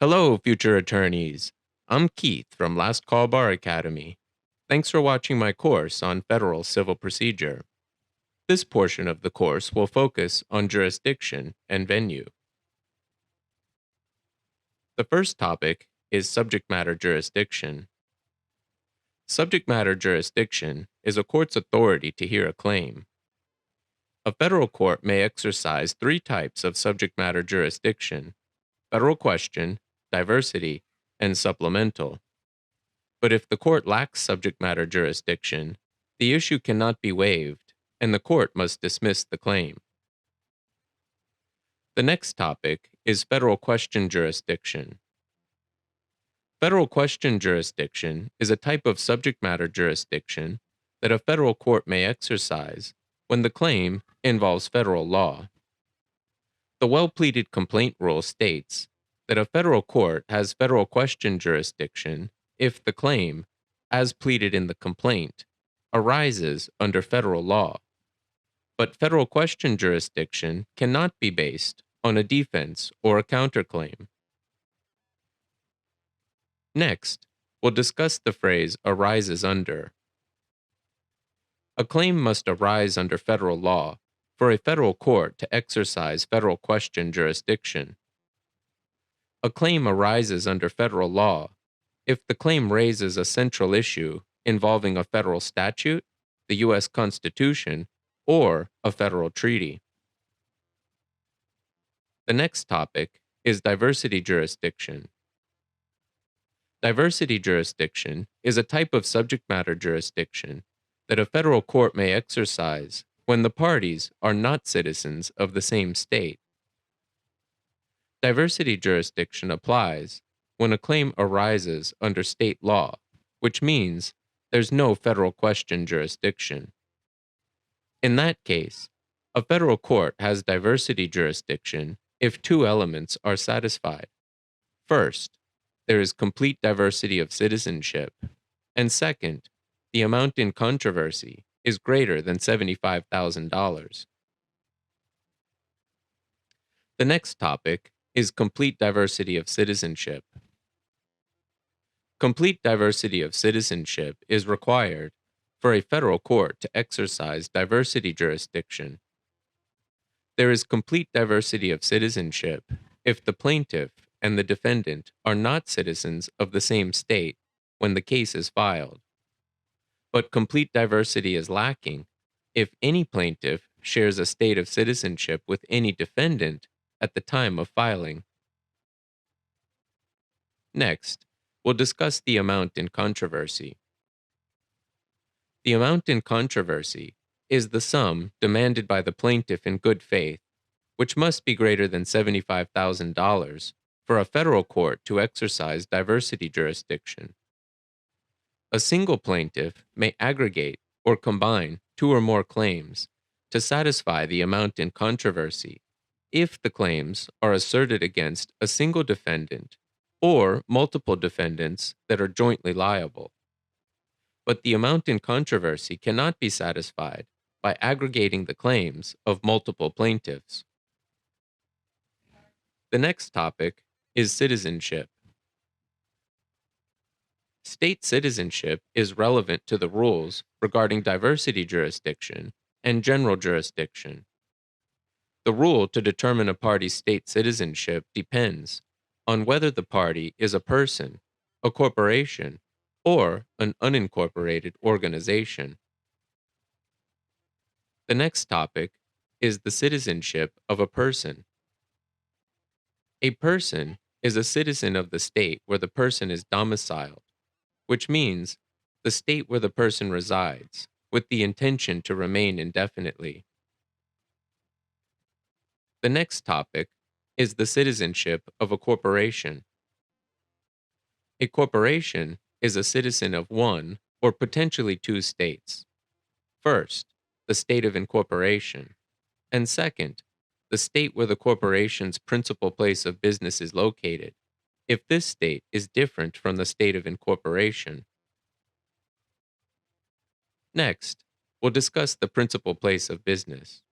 Hello, future attorneys. I'm Keith from Last Call Bar Academy. Thanks for watching my course on federal civil procedure. This portion of the course will focus on jurisdiction and venue. The first topic is subject matter jurisdiction. Subject matter jurisdiction is a court's authority to hear a claim. A federal court may exercise three types of subject matter jurisdiction: federal question, diversity, and supplemental. But if the court lacks subject matter jurisdiction, the issue cannot be waived, and the court must dismiss the claim. The next topic is federal question jurisdiction. Federal question jurisdiction is a type of subject matter jurisdiction that a federal court may exercise when the claim involves federal law. The well-pleaded complaint rule states that a federal court has federal question jurisdiction if the claim, as pleaded in the complaint, arises under federal law. But federal question jurisdiction cannot be based on a defense or a counterclaim. Next, we'll discuss the phrase arises under. A claim must arise under federal law for a federal court to exercise federal question jurisdiction. A claim arises under federal law if the claim raises a central issue involving a federal statute, the U.S. Constitution, or a federal treaty. The next topic is diversity jurisdiction. Diversity jurisdiction is a type of subject matter jurisdiction that a federal court may exercise when the parties are not citizens of the same state. Diversity jurisdiction applies when a claim arises under state law, which means there's no federal question jurisdiction. In that case, a federal court has diversity jurisdiction if two elements are satisfied. First, there is complete diversity of citizenship, and second, the amount in controversy is greater than $75,000. The next topic is complete diversity of citizenship. Complete diversity of citizenship is required for a federal court to exercise diversity jurisdiction. There is complete diversity of citizenship if the plaintiff and the defendant are not citizens of the same state when the case is filed. But complete diversity is lacking if any plaintiff shares a state of citizenship with any defendant at the time of filing. Next, we'll discuss the amount in controversy. The amount in controversy is the sum demanded by the plaintiff in good faith, which must be greater than $75,000 for a federal court to exercise diversity jurisdiction. A single plaintiff may aggregate or combine two or more claims to satisfy the amount in controversy if the claims are asserted against a single defendant or multiple defendants that are jointly liable. But the amount in controversy cannot be satisfied by aggregating the claims of multiple plaintiffs. The next topic is citizenship. State citizenship is relevant to the rules regarding diversity jurisdiction and general jurisdiction. The rule to determine a party's state citizenship depends on whether the party is a person, a corporation, or an unincorporated organization. The next topic is the citizenship of a person. A person is a citizen of the state where the person is domiciled, which means the state where the person resides, with the intention to remain indefinitely. The next topic is the citizenship of a corporation. A corporation is a citizen of one or potentially two states. First, the state of incorporation, and second, the state where the corporation's principal place of business is located, if this state is different from the state of incorporation. Next, we'll discuss the principal place of business.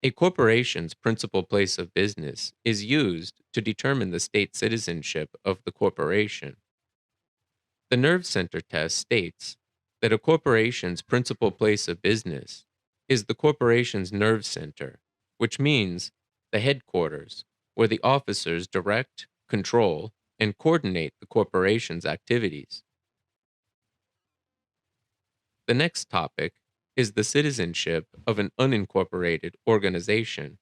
A corporation's principal place of business is used to determine the state citizenship of the corporation. The nerve center test states that a corporation's principal place of business is the corporation's nerve center, which means the headquarters, where the officers direct, control, and coordinate the corporation's activities. The next topic is the citizenship of an unincorporated organization.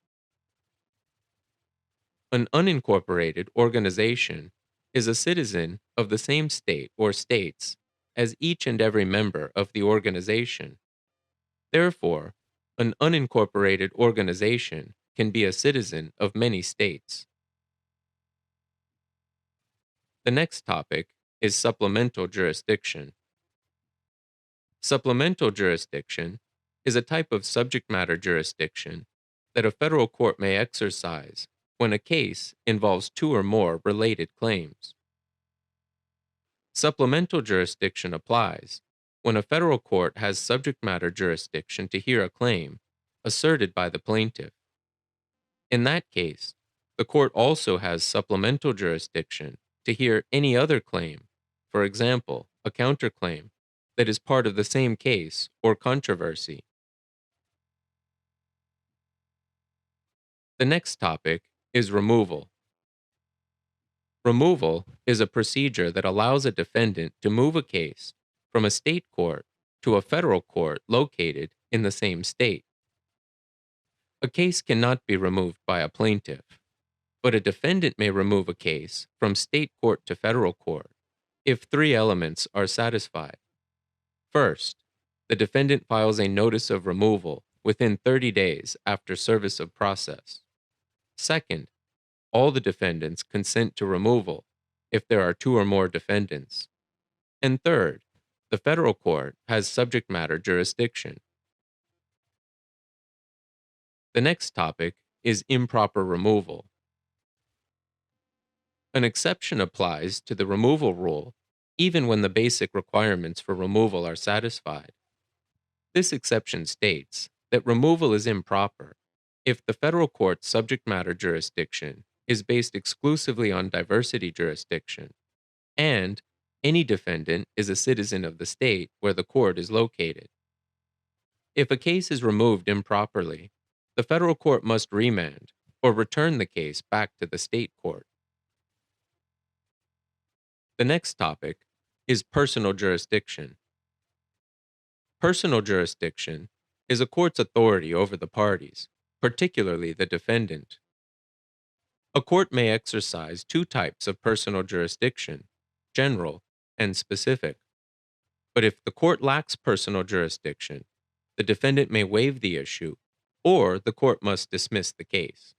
An unincorporated organization is a citizen of the same state or states as each and every member of the organization. Therefore, an unincorporated organization can be a citizen of many states. The next topic is supplemental jurisdiction. Supplemental jurisdiction is a type of subject matter jurisdiction that a federal court may exercise when a case involves two or more related claims. Supplemental jurisdiction applies when a federal court has subject matter jurisdiction to hear a claim asserted by the plaintiff. In that case, the court also has supplemental jurisdiction to hear any other claim, for example, a counterclaim, that is part of the same case or controversy. The next topic is removal. Removal is a procedure that allows a defendant to move a case from a state court to a federal court located in the same state. A case cannot be removed by a plaintiff, but a defendant may remove a case from state court to federal court if three elements are satisfied. First, the defendant files a notice of removal within 30 days after service of process. Second, all the defendants consent to removal if there are two or more defendants. And third, the federal court has subject matter jurisdiction. The next topic is improper removal. An exception applies to the removal rule even when the basic requirements for removal are satisfied. This exception states that removal is improper if the federal court's subject matter jurisdiction is based exclusively on diversity jurisdiction, and any defendant is a citizen of the state where the court is located. If a case is removed improperly, the federal court must remand or return the case back to the state court. The next topic is personal jurisdiction. Personal jurisdiction is a court's authority over the parties, particularly the defendant. A court may exercise two types of personal jurisdiction, general and specific. But if the court lacks personal jurisdiction, the defendant may waive the issue, or the court must dismiss the case.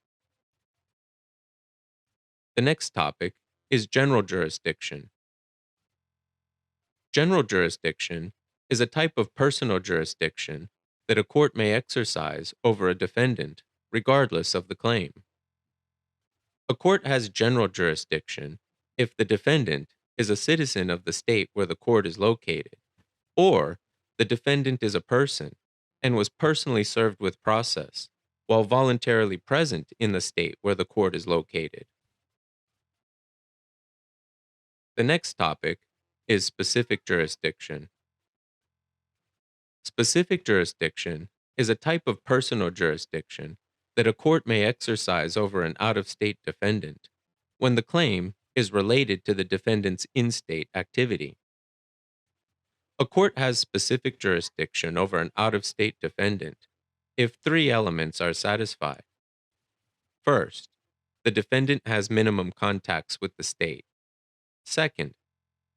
The next topic is general jurisdiction. General jurisdiction is a type of personal jurisdiction that a court may exercise over a defendant, regardless of the claim. A court has general jurisdiction if the defendant is a citizen of the state where the court is located, or the defendant is a person and was personally served with process while voluntarily present in the state where the court is located. The next topic is specific jurisdiction. Specific jurisdiction is a type of personal jurisdiction that a court may exercise over an out-of-state defendant when the claim is related to the defendant's in-state activity. A court has specific jurisdiction over an out-of-state defendant if three elements are satisfied. First, the defendant has minimum contacts with the state. Second,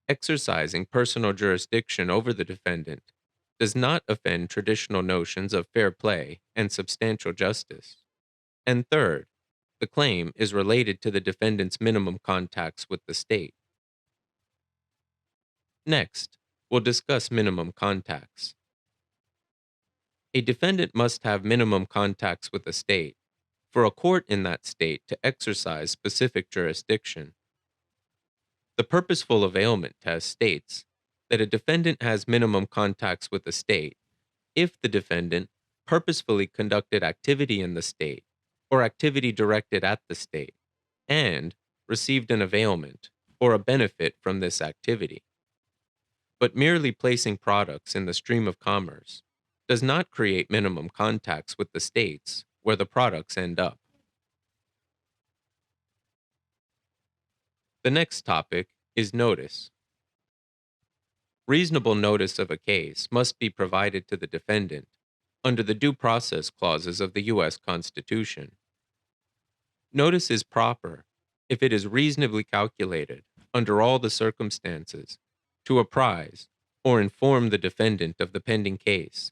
exercising personal jurisdiction over the defendant does not offend traditional notions of fair play and substantial justice. And third, the claim is related to the defendant's minimum contacts with the state. Next, we'll discuss minimum contacts. A defendant must have minimum contacts with the state for a court in that state to exercise specific jurisdiction. The purposeful availment test states that a defendant has minimum contacts with the state if the defendant purposefully conducted activity in the state or activity directed at the state, and received an availment or a benefit from this activity. But merely placing products in the stream of commerce does not create minimum contacts with the states where the products end up. The next topic is notice. Reasonable notice of a case must be provided to the defendant under the due process clauses of the U.S. Constitution. Notice is proper if it is reasonably calculated, under all the circumstances, to apprise or inform the defendant of the pending case,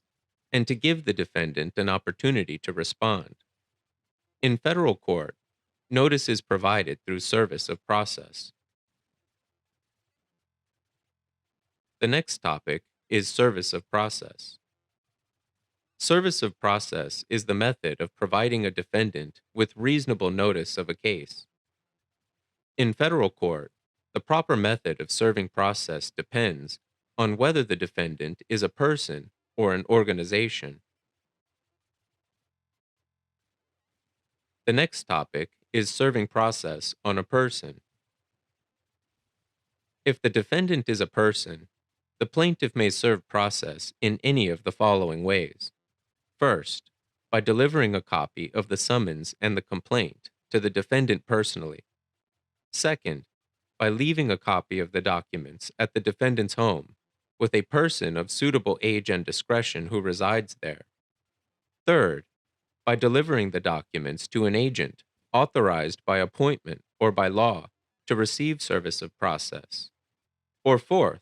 and to give the defendant an opportunity to respond. In federal court, notice is provided through service of process. The next topic is service of process. Service of process is the method of providing a defendant with reasonable notice of a case. In federal court, the proper method of serving process depends on whether the defendant is a person or an organization. The next topic is serving process on a person. If the defendant is a person, the plaintiff may serve process in any of the following ways. First, by delivering a copy of the summons and the complaint to the defendant personally. Second, by leaving a copy of the documents at the defendant's home with a person of suitable age and discretion who resides there. Third, by delivering the documents to an agent authorized by appointment or by law to receive service of process. Or fourth,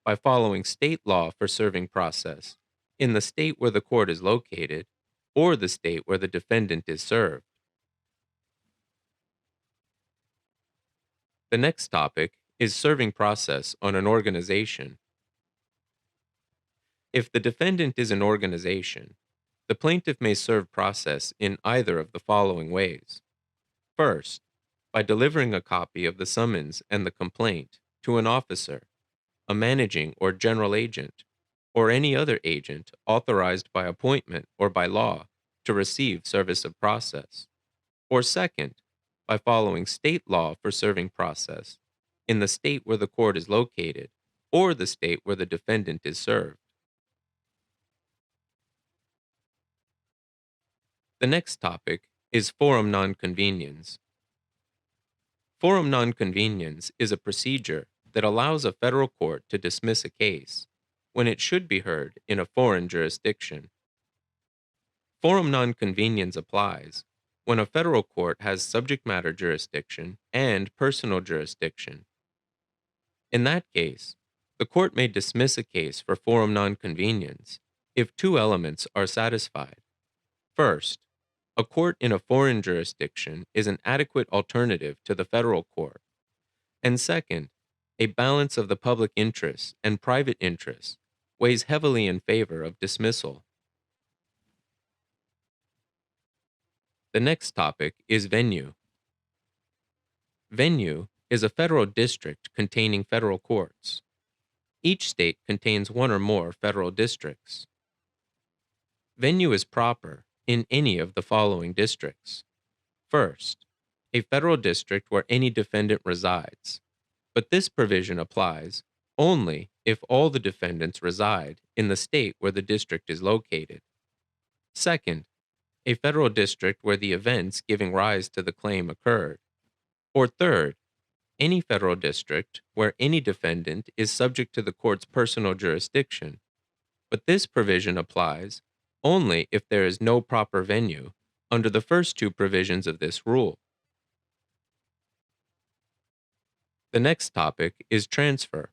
by following state law for serving process in the state where the court is located or the state where the defendant is served. The next topic is serving process on an organization. If the defendant is an organization, the plaintiff may serve process in either of the following ways. First, by delivering a copy of the summons and the complaint to an officer, a managing or general agent, or any other agent authorized by appointment or by law to receive service of process. Or second, by following state law for serving process in the state where the court is located or the state where the defendant is served. The next topic is forum nonconveniens. Forum nonconveniens is a procedure that allows a federal court to dismiss a case when it should be heard in a foreign jurisdiction. Forum nonconveniens applies when a federal court has subject matter jurisdiction and personal jurisdiction. In that case, the court may dismiss a case for forum nonconveniens if two elements are satisfied. First, a court in a foreign jurisdiction is an adequate alternative to the federal court. And second, a balance of the public interests and private interests weighs heavily in favor of dismissal. The next topic is venue. Venue is a federal district containing federal courts. Each state contains one or more federal districts. Venue is proper in any of the following districts. First, a federal district where any defendant resides, but this provision applies only if all the defendants reside in the state where the district is located. Second, a federal district where the events giving rise to the claim occurred. Or third, any federal district where any defendant is subject to the court's personal jurisdiction, but this provision applies only if there is no proper venue under the first two provisions of this rule. The next topic is transfer.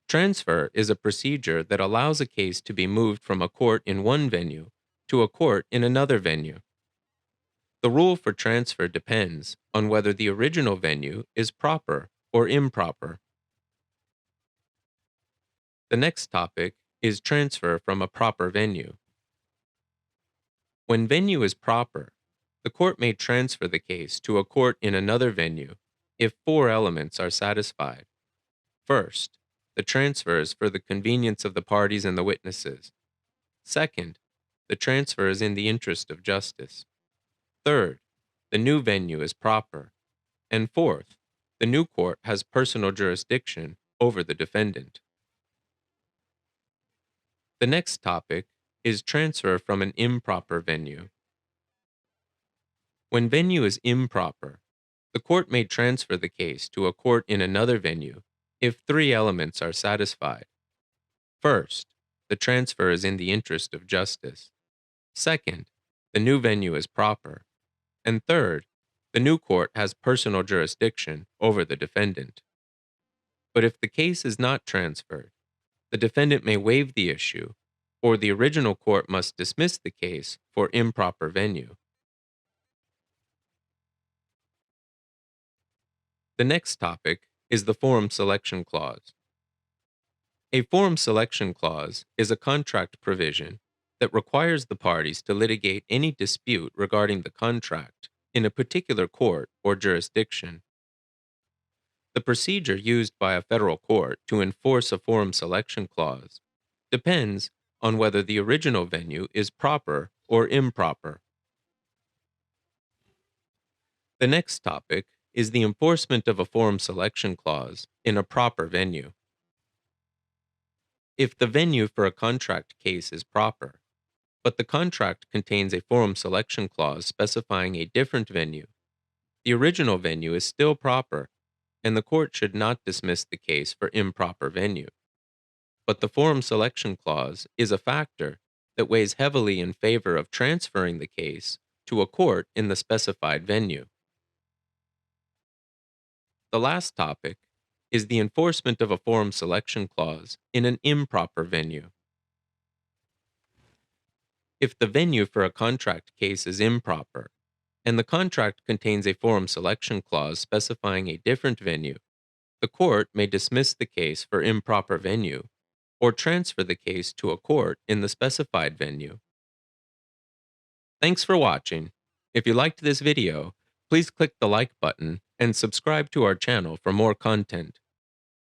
Transfer is a procedure that allows a case to be moved from a court in one venue to a court in another venue. The rule for transfer depends on whether the original venue is proper or improper. The next topic is transfer from a proper venue. When venue is proper, the court may transfer the case to a court in another venue if four elements are satisfied. First, the transfer is for the convenience of the parties and the witnesses. Second, the transfer is in the interest of justice. Third, the new venue is proper. And fourth, the new court has personal jurisdiction over the defendant. The next topic is transfer from an improper venue. When venue is improper, the court may transfer the case to a court in another venue if three elements are satisfied. First, the transfer is in the interest of justice. Second, the new venue is proper. And third, the new court has personal jurisdiction over the defendant. But if the case is not transferred, the defendant may waive the issue, or the original court must dismiss the case for improper venue. The next topic is the forum selection clause. A forum selection clause is a contract provision that requires the parties to litigate any dispute regarding the contract in a particular court or jurisdiction. The procedure used by a federal court to enforce a forum selection clause depends on whether the original venue is proper or improper. The next topic is the enforcement of a forum selection clause in a proper venue. If the venue for a contract case is proper, but the contract contains a forum selection clause specifying a different venue, the original venue is still proper, and the court should not dismiss the case for improper venue. But the forum selection clause is a factor that weighs heavily in favor of transferring the case to a court in the specified venue. The last topic is the enforcement of a forum selection clause in an improper venue. If the venue for a contract case is improper, and the contract contains a forum selection clause specifying a different venue, the court may dismiss the case for improper venue or transfer the case to a court in the specified venue. Thanks for watching. If you liked this video, please click the like button and subscribe to our channel for more content.